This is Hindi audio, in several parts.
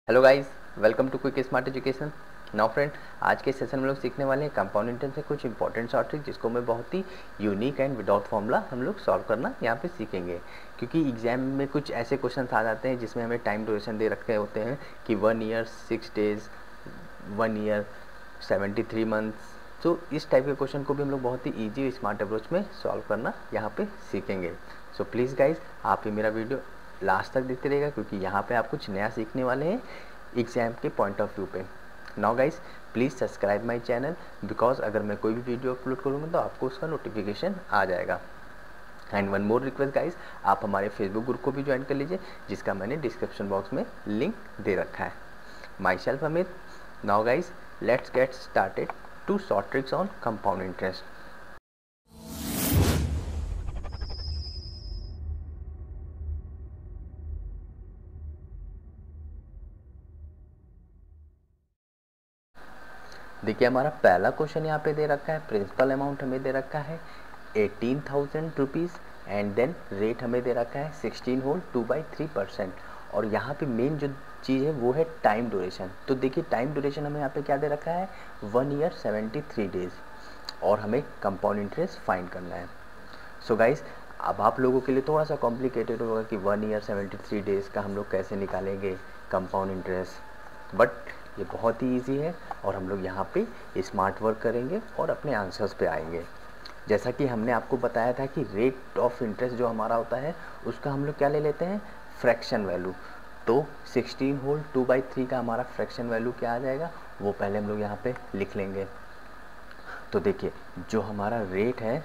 Hello guys, welcome to quick smart education. Now friend, आज के सेशन में लोग सीखने वाले हैं कंपाउंड इंटरेस्ट से कुछ इंपॉर्टेंट शॉर्ट ट्रिक, जिसको मैं बहुत ही यूनिक एंड विदाउट फॉर्मूला हम लोग सॉल्व करना यहाँ पे सीखेंगे। क्योंकि एग्जाम में कुछ ऐसे क्वेश्चन आ जाते हैं जिसमें हमें टाइम ड्यूरेशन दे रखे होते हैं कि 1 ईयर 6 डेज, 1 ईयर 73 मंथ्स। तो इस टाइप के क्वेश्चन को भी हम लोग बहुत ही ईजी स्मार्ट अप्रोच में सॉल्व करना यहाँ पे सीखेंगे। सो प्लीज़ गाइज, आप ये मेरा वीडियो लास्ट तक देखते रहेगा, क्योंकि यहाँ पे आप कुछ नया सीखने वाले हैं एग्जाम के पॉइंट ऑफ व्यू पे। Now guys, please subscribe my channel, because अगर मैं कोई भी वीडियो अपलोड करूँगा तो आपको उसका नोटिफिकेशन आ जाएगा। And one more request guys, आप हमारे फेसबुक ग्रुप को भी ज्वाइन कर लीजिए, जिसका मैंने डिस्क्रिप्शन बॉक्स में लिंक दे रखा है। Myself Amit. Now guys, let's get started to short tricks on compound interest. देखिए, हमारा पहला क्वेश्चन यहाँ पे दे रखा है, प्रिंसिपल अमाउंट हमें दे रखा है 18,000 रुपीज़ एंड देन रेट हमें दे रखा है 16 होल 2/3%। और यहाँ पे मेन जो चीज़ है वो है टाइम ड्यूरेशन। तो देखिए, टाइम ड्यूरेशन हमें यहाँ पे क्या दे रखा है, 1 ईयर 73 डेज, और हमें कंपाउंड इंटरेस्ट फाइंड करना है। सो गाइज, अब आप लोगों के लिए थोड़ा सा कॉम्प्लिकेटेड होगा कि 1 ईयर 73 डेज़ का हम लोग कैसे निकालेंगे कंपाउंड इंटरेस्ट, बट ये बहुत ही इजी है और हम लोग यहाँ पे स्मार्ट वर्क करेंगे और अपने आंसर्स पे आएंगे। जैसा कि हमने आपको बताया था कि रेट ऑफ इंटरेस्ट जो हमारा होता है उसका हम लोग क्या ले लेते हैं, फ्रैक्शन वैल्यू। तो 16 होल 2/3 का हमारा फ्रैक्शन वैल्यू क्या आ जाएगा, वो पहले हम लोग यहाँ पे लिख लेंगे। तो देखिए, जो हमारा रेट है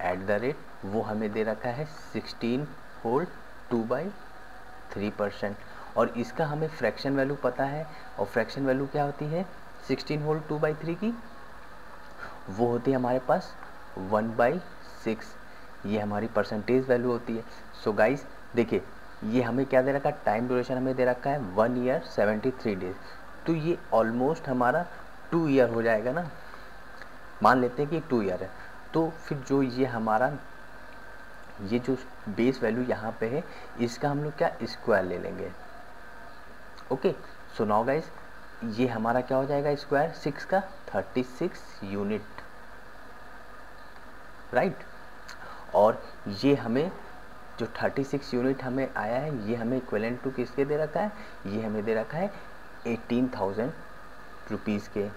एट द रेट, वो हमें दे रखा है 16 होल 2/3%, और इसका हमें फ्रैक्शन वैल्यू पता है। और फ्रैक्शन वैल्यू क्या होती है 16 होल 2/3 की, वो होती है हमारे पास 1/6। ये हमारी परसेंटेज वैल्यू होती है। सो गाइस देखिए, ये हमें क्या दे रखा है, टाइम ड्यूरेशन हमें दे रखा है 1 ईयर 73 डेज। तो ये ऑलमोस्ट हमारा 2 ईयर हो जाएगा ना, मान लेते हैं कि 2 ईयर है। तो फिर जो ये हमारा ये जो बेस वैल्यू यहाँ पे है, इसका हम लोग क्या स्क्वायर ले लेंगे। ओके, सो नाउ गाइस, ये हमारा क्या हो जाएगा स्क्वायर 6 का 36 यूनिट, राइट। और ये हमें जो 36 यूनिट हमें आया है, ये हमें इक्विवेलेंट टू किसके दे रखा है, ये हमें दे रखा है 18,000 रुपीज़ के।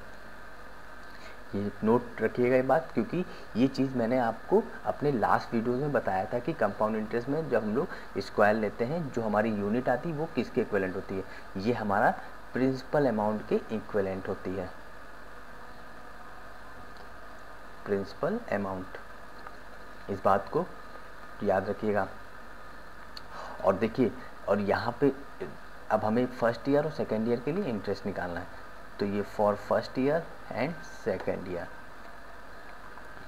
ये नोट रखिएगा ये बात, क्योंकि ये चीज़ मैंने आपको अपने लास्ट वीडियो में बताया था कि कंपाउंड इंटरेस्ट में जब हम लोग स्क्वायर लेते हैं, जो हमारी यूनिट आती है वो किसके इक्विवेलेंट होती है, ये हमारा प्रिंसिपल अमाउंट के इक्विवेलेंट होती है, प्रिंसिपल अमाउंट। इस बात को याद रखिएगा। और देखिए, और यहाँ पे अब हमें फर्स्ट ईयर और सेकेंड ईयर के लिए इंटरेस्ट निकालना है। तो ये for first year and second year.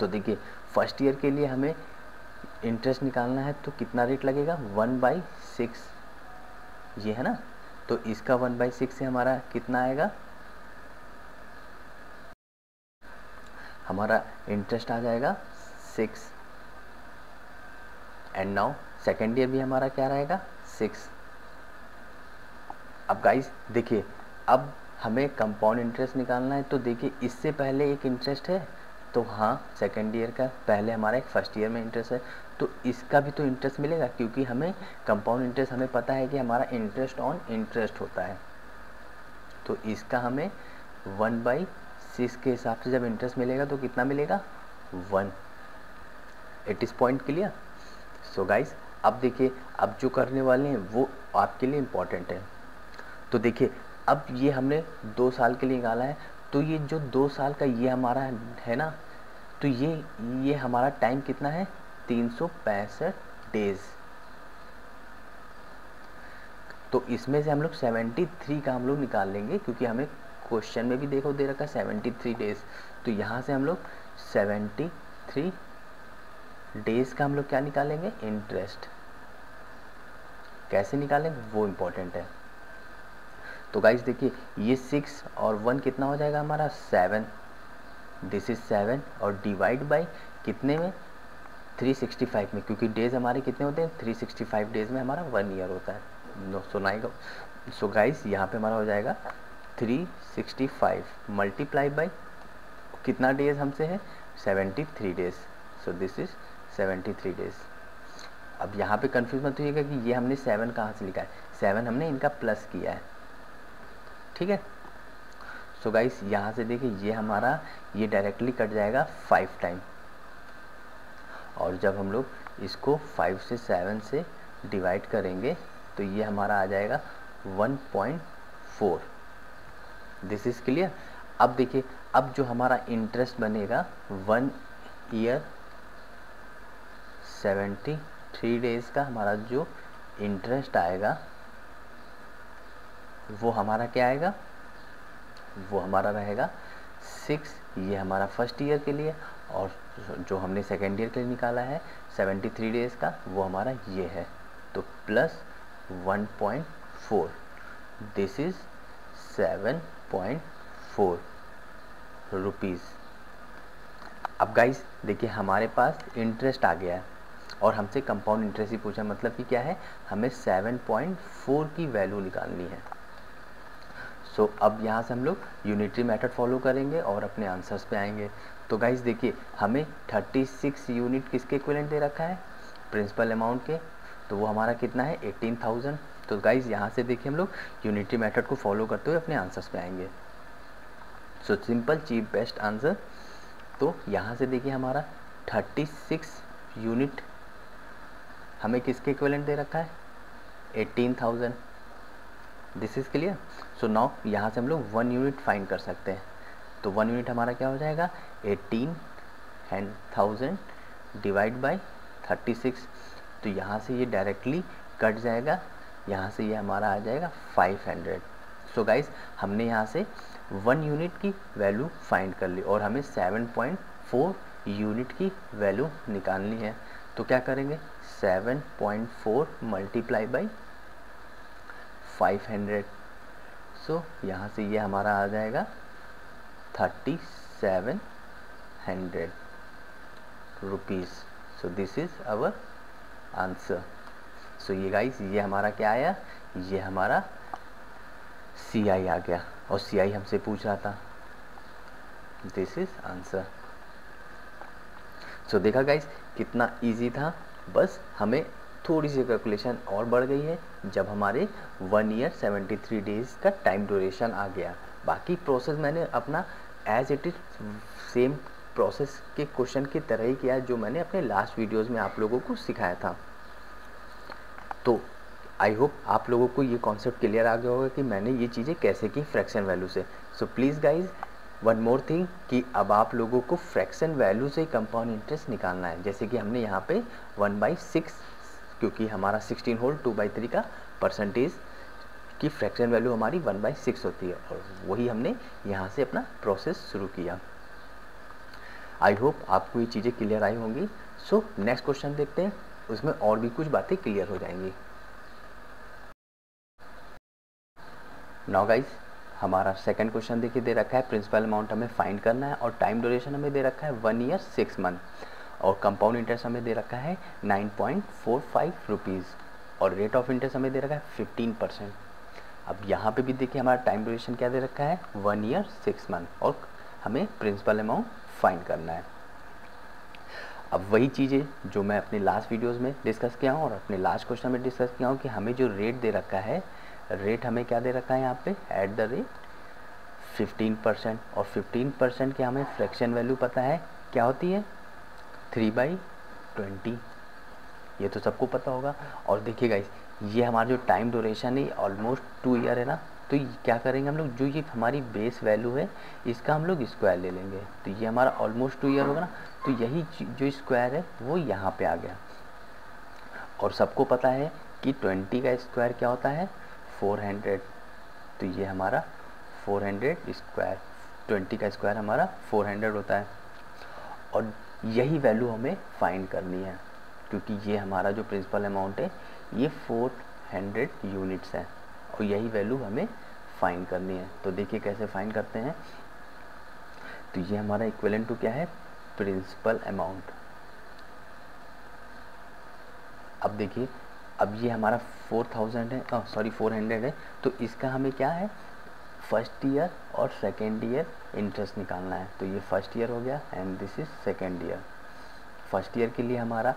तो देखिए, फर्स्ट ईयर के लिए हमें इंटरेस्ट निकालना है, तो कितना रेट लगेगा 1/6, ये है ना। तो इसका 1/6 से हमारा कितना आएगा, हमारा इंटरेस्ट आ जाएगा 6। एंड नाउ सेकेंड ईयर भी हमारा क्या रहेगा 6। अब गाइस देखिए, अब हमें कंपाउंड इंटरेस्ट निकालना है। तो देखिए, इससे पहले एक इंटरेस्ट है, तो हाँ सेकेंड ईयर का पहले हमारा एक फर्स्ट ईयर में इंटरेस्ट है, तो इसका भी तो इंटरेस्ट मिलेगा, क्योंकि हमें कंपाउंड इंटरेस्ट हमें पता है कि हमारा इंटरेस्ट ऑन इंटरेस्ट होता है। तो इसका हमें 1/6 के हिसाब से जब इंटरेस्ट मिलेगा तो कितना मिलेगा 1। It is point clear. So guys, अब देखिए, अब जो करने वाले हैं वो आपके लिए इम्पॉर्टेंट है। तो देखिए, अब ये हमने 2 साल के लिए निकाला है, तो ये जो 2 साल का ये हमारा है ना, तो ये हमारा टाइम कितना है 365 डेज। तो इसमें से हम लोग 73 का हम लोग निकाल लेंगे, क्योंकि हमें क्वेश्चन में भी देखो दे रखा है 73 डेज। तो यहाँ से हम लोग 73 डेज का हम लोग क्या निकालेंगे, इंटरेस्ट। कैसे निकालेंगे वो इम्पोर्टेंट है। तो गाइज देखिए, ये 6 और 1 कितना हो जाएगा हमारा 7, दिस इज 7, और डिवाइड बाय कितने में 365 में, क्योंकि डेज हमारे कितने होते हैं 365 डेज में हमारा 1 ईयर होता है। नो सुनाएगा, सो गाइस यहाँ पे हमारा हो जाएगा 365 मल्टीप्लाई बाई कितना डेज हमसे है 73 days. So this is 73 days. अब यहाँ पे कंफ्यूज मत होइएगा कि ये हमने 7 कहाँ से लिखा है, 7 हमने इनका प्लस किया है, ठीक है। सो गाइस यहाँ से देखिए ये हमारा ये डायरेक्टली कट जाएगा 5 टाइम, और जब हम लोग इसको 5 से 7 से डिवाइड करेंगे तो ये हमारा आ जाएगा 1.4। This is clear. अब देखिए अब जो हमारा इंटरेस्ट बनेगा 1 ईयर 73 डेज़ का हमारा जो इंटरेस्ट आएगा वो हमारा क्या आएगा, वो हमारा रहेगा 6। ये हमारा फर्स्ट ईयर के लिए, और जो हमने सेकेंड ईयर के लिए निकाला है 73 डेज़ का वो हमारा ये है, तो प्लस 1.4। This is 7.4 rupees. अब गाइस देखिए हमारे पास इंटरेस्ट आ गया है और हमसे कंपाउंड इंटरेस्ट ही पूछा, मतलब कि क्या है, हमें 7.4 की वैल्यू निकालनी है। सो अब यहाँ से हम लोग यूनिटरी मेथड फॉलो करेंगे और अपने आंसर्स पे आएंगे। तो गाइस देखिए हमें 36 यूनिट किसके इक्विवेलेंट दे रखा है, प्रिंसिपल अमाउंट के, तो वो हमारा कितना है 18,000। तो गाइस यहाँ से देखिए हम लोग यूनिटरी मेथड को फॉलो करते हुए अपने आंसर्स पे आएंगे। So simple cheap best answer. तो यहाँ से देखिए हमारा 36 यूनिट हमें किसके इक्विवेलेंट दे रखा है 18,000। This is clear. So now यहाँ से हम लोग 1 यूनिट फाइंड कर सकते हैं। तो 1 यूनिट हमारा क्या हो जाएगा 18,000 डिवाइड बाई 36। तो यहाँ से ये डायरेक्टली कट जाएगा, यहाँ से ये हमारा आ जाएगा 500। सो गाइस हमने यहाँ से 1 यूनिट की वैल्यू फाइंड कर ली और हमें 7.4 यूनिट की वैल्यू निकालनी है। तो क्या करेंगे 7.4 मल्टीप्लाई बाई 500। सो यहाँ से ये हमारा आ जाएगा 3700 rupees. So this is our answer. So ये गाइस ये हमारा क्या आया, ये हमारा CI आ गया, और CI हमसे पूछ रहा था। This is answer. सो देखा गाइस कितना इजी था, बस हमें थोड़ी सी कैलकुलेशन और बढ़ गई है जब हमारे 1 ईयर 73 डेज़ का टाइम ड्यूरेशन आ गया। बाकी प्रोसेस मैंने अपना as it is same process के क्वेश्चन की तरह ही किया जो मैंने अपने लास्ट वीडियोस में आप लोगों को सिखाया था। तो आई होप आप लोगों को ये कॉन्सेप्ट क्लियर आ गया होगा कि मैंने ये चीज़ें कैसे की फ्रैक्शन वैल्यू से। So please guys one more thing कि अब आप लोगों को फ्रैक्शन वैल्यू से कंपाउंड इंटरेस्ट निकालना है। जैसे कि हमने यहाँ पे 1/6, क्योंकि हमारा 16 होल 2/3 का परसेंटेज की फ्रैक्शन वैल्यू हमारी 1/6 होती है, और वही हमने यहाँ से अपना प्रोसेस शुरू किया। आई होप आपको ये चीज़ें क्लियर आई होंगी। सो नेक्स्ट क्वेश्चन देखते हैं, उसमें और भी कुछ बातें क्लियर हो जाएंगी। नाउ गाइस हमारा सेकंड क्वेश्चन देखिए दे रखा है प्रिंसिपल अमाउंट हमें फाइंड करना है, और टाइम ड्यूरेशन हमें दे रखा है 1 ईयर 6 मंथ, और कंपाउंड इंटरेस्ट हमें दे रखा है 9.45 रुपीज़, और रेट ऑफ इंटरेस्ट हमें दे रखा है 15%। अब यहाँ पे भी देखिए हमारा टाइम ड्यूरेशन क्या दे रखा है 1 ईयर 6 मंथ, और हमें प्रिंसिपल अमाउंट फाइंड करना है। अब वही चीज़ें जो मैं अपने लास्ट वीडियोस में डिस्कस किया हूँ और अपने लास्ट क्वेश्चन में डिस्कस किया हूँ कि हमें जो रेट दे रखा है, रेट हमें क्या दे रखा है यहाँ पे एट द रेट 15%, और 15% की हमें फ्रैक्शन वैल्यू पता है क्या होती है 3/20, ये तो सबको पता होगा। और देखिए गाइस ये हमारा जो टाइम ड्यूरेशन है ऑलमोस्ट 2 ईयर है ना, तो क्या करेंगे हम लोग, जो ये हमारी बेस वैल्यू है इसका हम लोग स्क्वायर ले लेंगे, तो ये हमारा ऑलमोस्ट 2 ईयर होगा ना, तो यही जो स्क्वायर है वो यहाँ पे आ गया। और सबको पता है कि 20 का स्क्वायर क्या होता है 400, तो ये हमारा 400 स्क्वायर, 20 का स्क्वायर हमारा 400 होता है, और यही वैल्यू हमें फाइंड करनी है, क्योंकि ये हमारा जो प्रिंसिपल अमाउंट है ये 400 यूनिट्स है, और यही वैल्यू हमें फाइंड करनी है। तो देखिए कैसे फाइंड करते हैं, तो ये हमारा इक्विवेलेंट टू क्या है प्रिंसिपल अमाउंट। अब देखिए अब ये हमारा 4000 है, सॉरी 400 है, तो इसका हमें क्या है, फर्स्ट ईयर और सेकेंड ईयर इंटरेस्ट निकालना है। तो ये फर्स्ट ईयर हो गया and this is second year. First year के लिए हमारा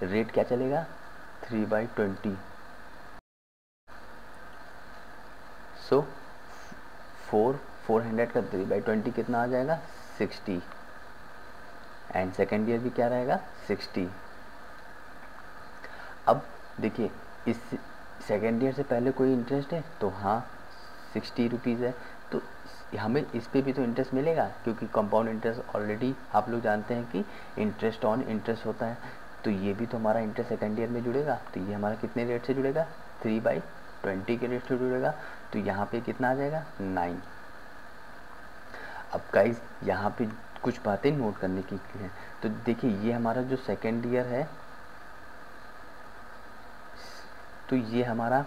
रेट क्या चलेगा, 3/20। सो 400 का 3/20 कितना आ जाएगा, 60। एंड सेकेंड ईयर भी क्या रहेगा, 60। अब देखिए इस सेकेंड ईयर से पहले कोई इंटरेस्ट है तो हाँ 60 रुपीज़ है, तो हमें इस पे भी तो इंटरेस्ट मिलेगा, क्योंकि कंपाउंड इंटरेस्ट ऑलरेडी आप लोग जानते हैं कि इंटरेस्ट ऑन इंटरेस्ट होता है। तो ये भी तो हमारा इंटरेस्ट सेकेंड ईयर में जुड़ेगा, तो ये हमारा कितने रेट से जुड़ेगा, 3/20 के रेट से जुड़ेगा। तो यहाँ पे कितना आ जाएगा, 9। अब गाइस यहाँ पे कुछ बातें नोट करने की है। तो देखिए ये हमारा जो सेकेंड ईयर है, तो ये हमारा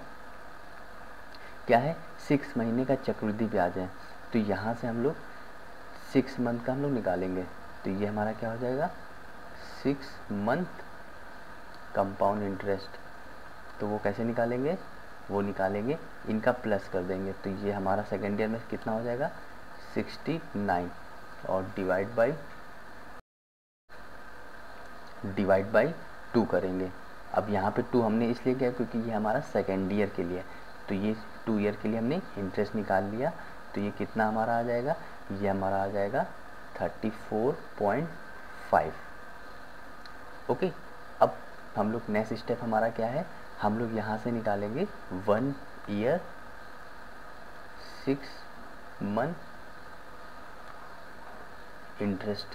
क्या है, 6 महीने का चक्रवृद्धि ब्याज है। तो यहाँ से हम लोग 6 मंथ का हम लोग निकालेंगे, तो ये हमारा क्या हो जाएगा, 6 मंथ कंपाउंड इंटरेस्ट। तो वो कैसे निकालेंगे, वो निकालेंगे इनका प्लस कर देंगे। तो ये हमारा सेकेंड ईयर में कितना हो जाएगा, 69 और डिवाइड बाई 2 करेंगे। अब यहाँ पे 2 हमने इसलिए किया क्योंकि ये हमारा सेकेंड ईयर के लिए, तो ये 2 ईयर के लिए हमने इंटरेस्ट निकाल लिया। तो ये कितना हमारा आ जाएगा, ये हमारा आ जाएगा 34.5। ओके, अब हम लोग नेक्स्ट स्टेप हमारा क्या है, हम लोग यहाँ से निकालेंगे 1 ईयर 6 मंथ इंटरेस्ट।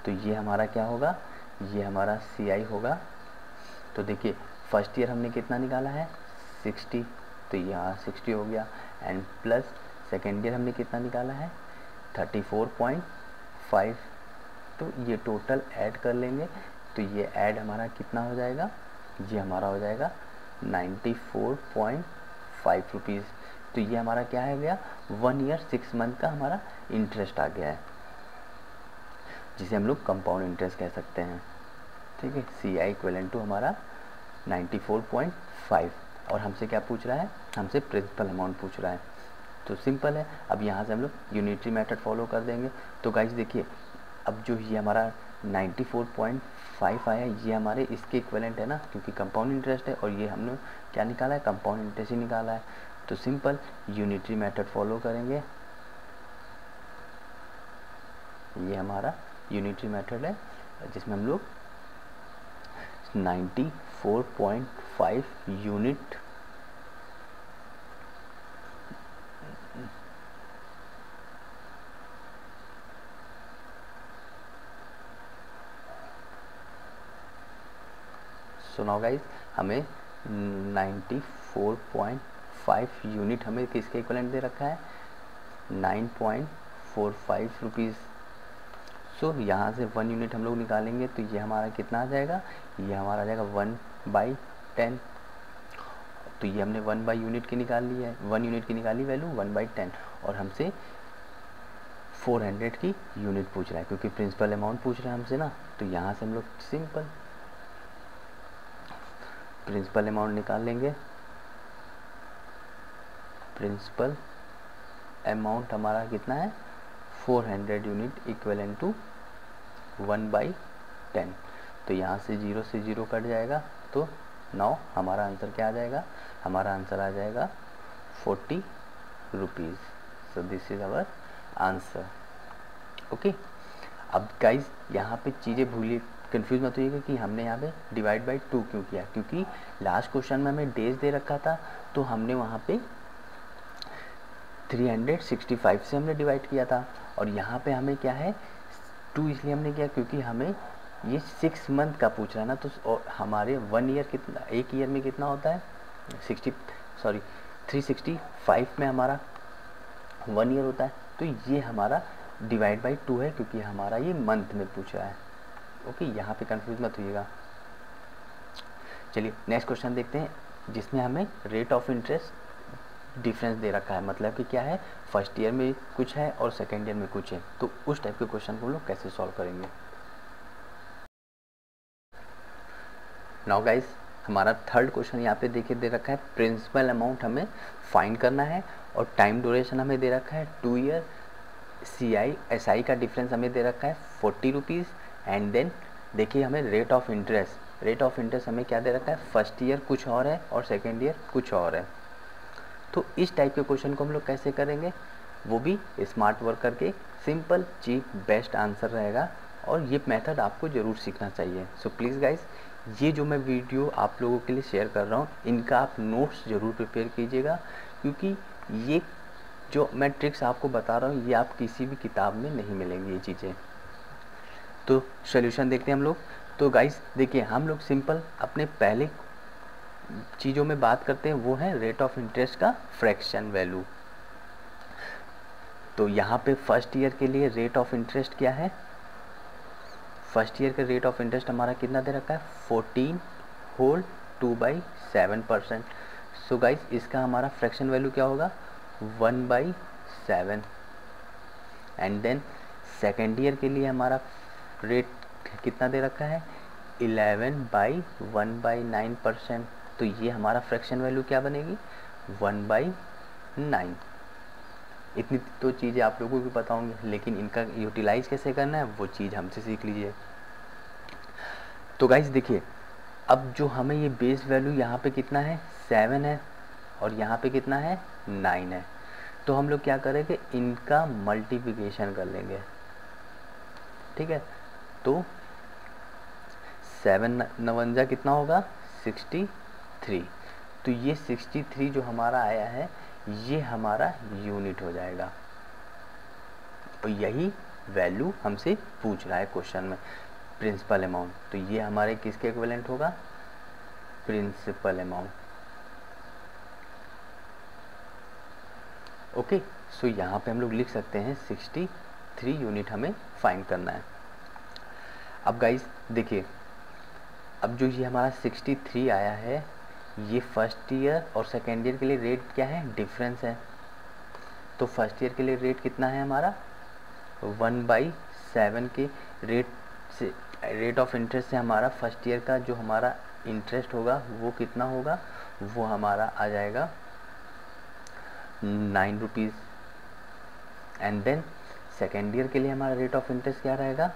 तो ये हमारा क्या होगा, ये हमारा CI होगा। तो देखिए फर्स्ट ईयर हमने कितना निकाला है, 60, तो यहाँ 60 हो गया। एंड प्लस सेकेंड ईयर हमने कितना निकाला है, 34.5। तो ये टोटल ऐड कर लेंगे, तो ये ऐड हमारा कितना हो जाएगा, ये हमारा हो जाएगा 94.5 रुपीज़। तो ये हमारा क्या है गया, 1 ईयर 6 मंथ का हमारा इंटरेस्ट आ गया है, जिसे हम लोग कंपाउंड इंटरेस्ट कह सकते हैं। ठीक है, CI इक्विवेलेंट टू हमारा 94.5। और हमसे क्या पूछ रहा है, हमसे प्रिंसिपल अमाउंट पूछ रहा है। तो सिंपल है, अब यहाँ से हम लोग यूनिटरी मेथड फॉलो कर देंगे। तो गाइस देखिए, अब जो ये हमारा 94.5 आया, ये हमारे इसके इक्विवेलेंट है ना, क्योंकि कंपाउंड इंटरेस्ट है, और ये हमने क्या निकाला है, कंपाउंड इंटरेस्ट ही निकाला है। तो सिंपल यूनिटरी मेथड फॉलो करेंगे, ये हमारा यूनिटरी मेथड है जिसमें हम लोग 94.5 यूनिट सुनाओ गाइस, हमें 94.5 यूनिट हमें किसके इक्विवेलेंट दे रखा है, 9.45 रुपीज़। सो यहाँ से 1 यूनिट हम लोग निकालेंगे, तो ये हमारा कितना आ जाएगा, ये हमारा आ जाएगा 1/10। तो ये हमने 1 बाई यूनिट की निकाल ली है, 1 यूनिट की निकाली वैल्यू 1/10। और हमसे 400 की यूनिट पूछ रहा है, क्योंकि प्रिंसिपल अमाउंट पूछ रहा है हमसे ना। तो यहाँ से हम लोग सिंपल प्रिंसिपल अमाउंट निकाल लेंगे। प्रिंसिपल अमाउंट हमारा कितना है, 400 यूनिट इक्विवेलेंट टू 1/10। तो यहाँ से 0 से 0 कट जाएगा, तो 9 हमारा आंसर क्या आ जाएगा, हमारा आंसर आ जाएगा 40 rupees. So this is our answer. Okay, अब गाइज यहाँ पे चीज़ें भूलिए, कंफ्यूज मत होइएगा कि हमने यहाँ पे डिवाइड बाई 2 क्यों किया, क्योंकि लास्ट क्वेश्चन में हमें डेज दे रखा था, तो हमने वहाँ पे 365 से हमने डिवाइड किया था। और यहाँ पे हमें क्या है, 2 इसलिए हमने किया क्योंकि हमें ये 6 मंथ का पूछ रहा है ना। तो और हमारे 1 ईयर कितना, एक ईयर में कितना होता है, 365 में हमारा 1 ईयर होता है। तो ये हमारा डिवाइड बाई 2 है, क्योंकि हमारा ये मंथ में पूछ रहा है। ओके, यहाँ पे कंफ्यूज मत होइएगा। चलिए नेक्स्ट क्वेश्चन देखते हैं, जिसमें हमें रेट ऑफ इंटरेस्ट डिफरेंस दे रखा है। मतलब कि क्या है, फर्स्ट ईयर में कुछ है और सेकेंड ईयर में कुछ है। तो उस टाइप के क्वेश्चन को हम लोग कैसे सॉल्व करेंगे। नाउ गाइस, हमारा थर्ड क्वेश्चन यहाँ पे देखिए दे रखा है, प्रिंसिपल अमाउंट हमें फाइंड करना है और टाइम ड्यूरेशन हमें दे रखा है 2 ईयर, SI का डिफरेंस हमें दे रखा है 40 रुपीज़, एंड देन देखिए हमें रेट ऑफ इंटरेस्ट हमें क्या दे रखा है, फर्स्ट ईयर कुछ और है और सेकेंड ईयर कुछ और है। तो इस टाइप के क्वेश्चन को हम लोग कैसे करेंगे, वो भी स्मार्ट वर्क करके, सिंपल चीप बेस्ट आंसर रहेगा, और ये मेथड आपको ज़रूर सीखना चाहिए। सो प्लीज़ गाइस, ये जो मैं वीडियो आप लोगों के लिए शेयर कर रहा हूँ, इनका आप नोट्स ज़रूर प्रिपेयर कीजिएगा, क्योंकि ये जो मैं ट्रिक्स आपको बता रहा हूँ ये आप किसी भी किताब में नहीं मिलेंगी ये चीज़ें। तो सॉल्यूशन देखते हैं हम लोग। तो गाइस देखिए, हम लोग सिंपल अपने पहले चीज़ों में बात करते हैं, वो है रेट ऑफ इंटरेस्ट का फ्रैक्शन वैल्यू। तो यहाँ पे फर्स्ट ईयर के लिए रेट ऑफ इंटरेस्ट क्या है, फर्स्ट ईयर का रेट ऑफ इंटरेस्ट हमारा कितना दे रखा है, 14 होल 2/7%। सो गाइस, इसका हमारा फ्रैक्शन वैल्यू क्या होगा, 1/7। एंड देन सेकेंड ईयर के लिए हमारा रेट कितना दे रखा है, 11/1/9%। तो ये हमारा फ्रैक्शन वैल्यू क्या बनेगी, 1/9। इतनी तो चीज़ें आप लोगों को पता होंगी, लेकिन इनका यूटिलाइज कैसे करना है वो चीज़ हमसे सीख लीजिए। तो गाइस देखिए, अब जो हमें ये बेस वैल्यू यहाँ पे कितना है, 7 है, और यहाँ पे कितना है, 9 है। तो हम लोग क्या करेंगे, इनका मल्टीप्लिकेशन कर लेंगे, ठीक है। तो 7 9 कितना होगा, 63। तो ये 63 जो हमारा आया है, ये हमारा यूनिट हो जाएगा, और यही वैल्यू हमसे पूछ रहा है क्वेश्चन में, प्रिंसिपल अमाउंट। तो ये हमारे किसके इक्विवेलेंट होगा, प्रिंसिपल अमाउंट। ओके, सो यहाँ पे हम लोग लिख सकते हैं 63 यूनिट हमें फाइंड करना है। अब गाइस देखिए, अब जो ये हमारा 63 आया है, ये फर्स्ट ईयर और सेकेंड ईयर के लिए रेट क्या है, डिफरेंस है। तो फर्स्ट ईयर के लिए रेट कितना है हमारा, 1/7 के रेट से, रेट ऑफ इंटरेस्ट से हमारा फर्स्ट ईयर का जो हमारा इंटरेस्ट होगा वो कितना होगा, वो हमारा आ जाएगा 9 rupees. And then second year के लिए हमारा रेट ऑफ इंटरेस्ट क्या रहेगा,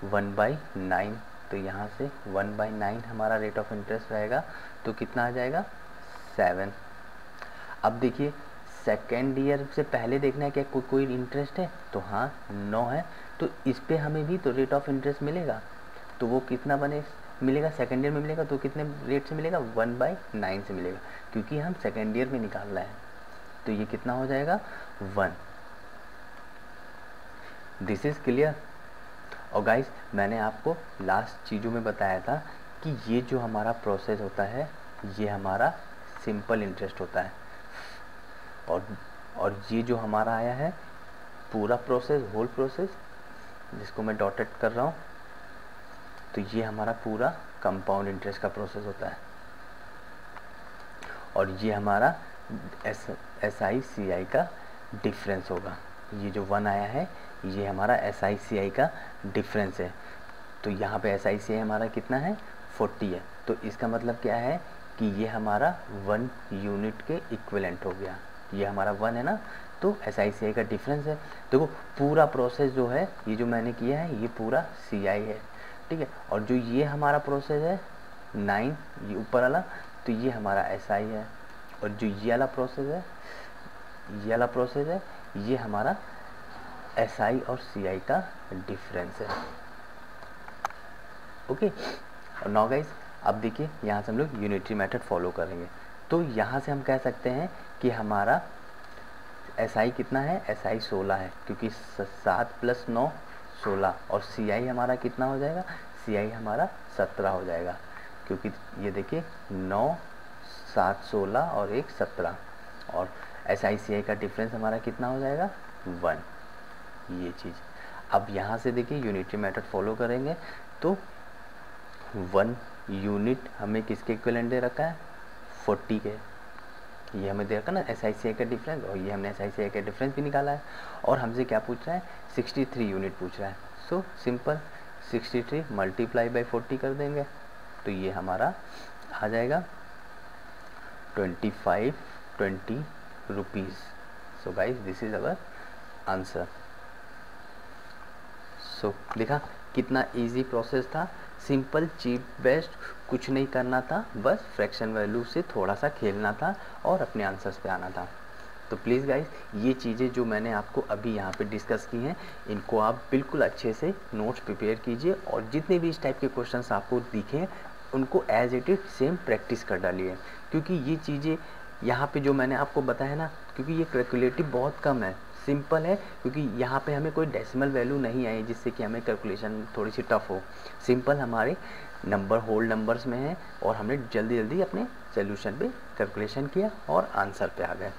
1/9। तो यहाँ से 1/9 हमारा रेट ऑफ इंटरेस्ट रहेगा, तो कितना आ जाएगा, 7। अब देखिए, सेकेंड ईयर से पहले देखना है क्या कोई इंटरेस्ट है, तो हाँ 9 है। तो इस पे हमें भी तो रेट ऑफ इंटरेस्ट मिलेगा, तो वो कितना मिलेगा, सेकेंड ईयर में मिलेगा, तो कितने रेट से मिलेगा, 1/9 से मिलेगा, क्योंकि हम सेकेंड ईयर में निकाल रहे हैं। तो ये कितना हो जाएगा, 1। This is clear. और गाइस, मैंने आपको लास्ट चीज़ों में बताया था कि ये जो हमारा प्रोसेस होता है, ये हमारा सिंपल इंटरेस्ट होता है, और ये जो हमारा आया है पूरा प्रोसेस, होल प्रोसेस, जिसको मैं डॉटेड कर रहा हूँ, तो ये हमारा पूरा कंपाउंड इंटरेस्ट का प्रोसेस होता है। और ये हमारा SI/CI का डिफरेंस होगा। ये जो 1 आया है, ये हमारा SI/CI का डिफरेंस है। तो यहाँ पे SI/CI हमारा कितना है, 40 है। तो इसका मतलब क्या है कि ये हमारा 1 यूनिट के इक्विवेलेंट हो गया। ये हमारा 1 है ना, तो SI/CI का डिफरेंस है। देखो, पूरा प्रोसेस जो है, ये जो मैंने किया है, ये पूरा CI है, ठीक है। और जो ये हमारा प्रोसेस है 9, ये ऊपर वाला, तो ये हमारा SI है। और जो ये वाला प्रोसेस है, ये हमारा SI और CI का डिफरेंस है। ओके, और नाउ गाइस, अब देखिए यहाँ से हम लोग यूनिटरी मेथड फॉलो करेंगे। तो यहाँ से हम कह सकते हैं कि हमारा SI कितना है, SI 16 है, क्योंकि 7 + 9 16। और CI हमारा कितना हो जाएगा, CI हमारा 17 हो जाएगा, क्योंकि ये देखिए 9 7 16 और 1 17। और SI/CI का डिफरेंस हमारा कितना हो जाएगा, 1। ये चीज़ अब यहाँ से देखिए यूनिटरी मेथड फॉलो करेंगे, तो 1 यूनिट हमें किसके इक्विवेलेंट दे रखा है, 40 के। ये हमें दे रखा ना SI/CI का डिफरेंस, और ये हमने SI/CI का डिफरेंस भी निकाला है। और हमसे क्या पूछ रहा है, 63 यूनिट पूछ रहा है। सो सिंपल 63 × 40 कर देंगे, तो ये हमारा आ जाएगा 20 rupees. So guys this is our answer. So देखा कितना इजी प्रोसेस था, सिंपल चीप बेस्ट, कुछ नहीं करना था, बस फ्रैक्शन वैल्यू से थोड़ा सा खेलना था और अपने आंसर्स पे आना था। तो प्लीज़ गाइज ये चीज़ें जो मैंने आपको अभी यहाँ पे डिस्कस की हैं, इनको आप बिल्कुल अच्छे से नोट्स प्रिपेयर कीजिए और जितने भी इस टाइप के क्वेश्चंस आपको दिखें उनको as it is same practice कर डालिए। क्योंकि ये चीज़ें यहाँ पे जो मैंने आपको बताया ना, क्योंकि ये कैलकुलेटिव बहुत कम है, सिंपल है, क्योंकि यहाँ पे हमें कोई डेसिमल वैल्यू नहीं आई जिससे कि हमें कैलकुलेशन थोड़ी सी टफ हो। सिंपल हमारे नंबर होल नंबर्स में है और हमने जल्दी जल्दी अपने सोल्यूशन पे कैलकुलेशन किया और आंसर पे आ गए।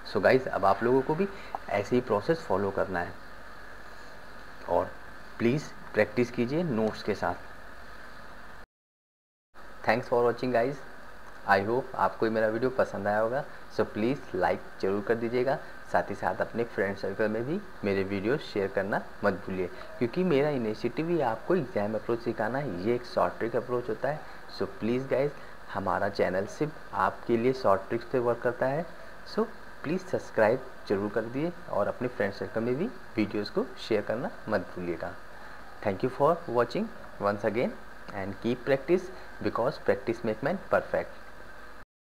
सो गाइज अब आप लोगों को भी ऐसे ही प्रोसेस फॉलो करना है और प्लीज़ प्रैक्टिस कीजिए नोट्स के साथ। Thanks for watching guys, I hope आपको मेरा वीडियो पसंद आया होगा। सो प्लीज़ लाइक ज़रूर कर दीजिएगा, साथ ही साथ अपने फ्रेंड सर्कल में भी मेरे वीडियो शेयर करना मत भूलिए, क्योंकि मेरा इनिशिएटिव ही आपको एग्जाम अप्रोच सिखाना है, ये एक शॉर्ट ट्रिक अप्रोच होता है। सो प्लीज़ गाइज हमारा चैनल सिर्फ आपके लिए शॉर्ट ट्रिक्स पे वर्क करता है। सो प्लीज़ सब्सक्राइब जरूर कर दिए और अपने फ्रेंड सर्कल में भी वीडियोज़ को शेयर करना मत भूलिएगा। Thank you for watching once again and keep practice because practice make man perfect.